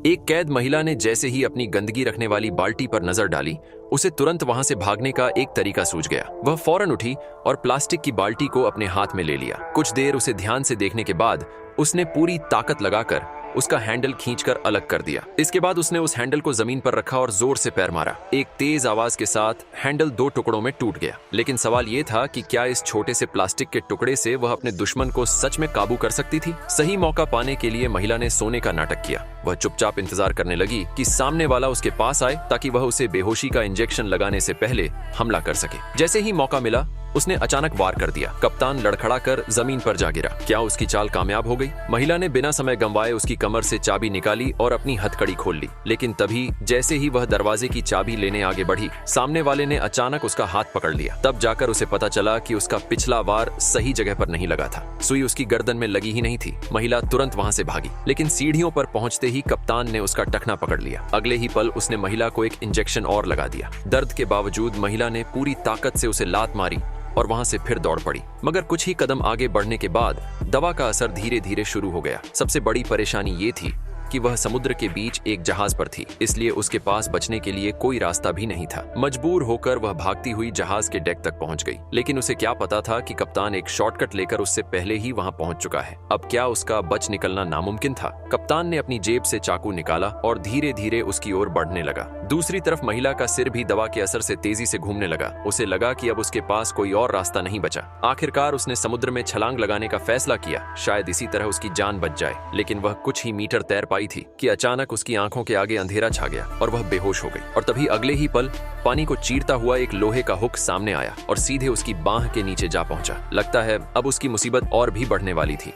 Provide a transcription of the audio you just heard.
एक कैद महिला ने जैसे ही अपनी गंदगी रखने वाली बाल्टी पर नजर डाली, उसे तुरंत वहां से भागने का एक तरीका सूझ गया। वह फौरन उठी और प्लास्टिक की बाल्टी को अपने हाथ में ले लिया। कुछ देर उसे ध्यान से देखने के बाद उसने पूरी ताकत लगाकर उसका हैंडल खींचकर अलग कर दिया। इसके बाद उसने उस हैंडल को जमीन पर रखा और जोर से पैर मारा। एक तेज आवाज के साथ हैंडल 2 टुकड़ों में टूट गया। लेकिन सवाल यह था कि क्या इस छोटे से प्लास्टिक के टुकड़े से वह अपने दुश्मन को सच में काबू कर सकती थी? सही मौका पाने के लिए महिला ने सोने का नाटक किया। वह चुपचाप इंतजार करने लगी कि सामने वाला उसके पास आए ताकि वह उसे बेहोशी का इंजेक्शन लगाने से पहले हमला कर सके। जैसे ही मौका मिला, उसने अचानक वार कर दिया। कप्तान लड़खड़ाकर जमीन पर जा गिरा। क्या उसकी चाल कामयाब हो गई? महिला ने बिना समय गंवाए उसकी कमर से चाबी निकाली और अपनी हथकड़ी खोल ली। लेकिन तभी जैसे ही वह दरवाजे की चाबी लेने आगे बढ़ी, सामने वाले ने अचानक उसका हाथ पकड़ लिया। तब जाकर उसे पता चला कि उसका पिछला वार सही जगह पर नहीं लगा था। सुई उसकी गर्दन में लगी ही नहीं थी। महिला तुरंत वहां से भागी, लेकिन सीढ़ियों पर पहुंचते ही कप्तान ने उसका टखना पकड़ लिया। अगले ही पल उसने महिला को एक इंजेक्शन और लगा दिया। दर्द के बावजूद महिला ने पूरी ताकत से उसे लात मारी और वहां से फिर दौड़ पड़ी। मगर कुछ ही कदम आगे बढ़ने के बाद दवा का असर धीरे धीरे शुरू हो गया। सबसे बड़ी परेशानी ये थी कि वह समुद्र के बीच एक जहाज पर थी, इसलिए उसके पास बचने के लिए कोई रास्ता भी नहीं था। मजबूर होकर वह भागती हुई जहाज के डेक तक पहुंच गई। लेकिन उसे क्या पता था कि कप्तान एक शॉर्टकट लेकर उससे पहले ही वहां पहुंच चुका है। अब क्या उसका बच निकलना नामुमकिन था? कप्तान ने अपनी जेब से चाकू निकाला और धीरे धीरे उसकी ओर बढ़ने लगा। दूसरी तरफ महिला का सिर भी दवा के असर से तेजी से घूमने लगा। उसे लगा कि अब उसके पास कोई और रास्ता नहीं बचा। आखिरकार उसने समुद्र में छलांग लगाने का फैसला किया। शायद इसी तरह उसकी जान बच जाए। लेकिन वह कुछ ही मीटर तैर पाई थी कि अचानक उसकी आंखों के आगे अंधेरा छा गया और वह बेहोश हो गई। और तभी अगले ही पल पानी को चीरता हुआ एक लोहे का हुक सामने आया और सीधे उसकी बांह के नीचे जा पहुंचा। लगता है अब उसकी मुसीबत और भी बढ़ने वाली थी।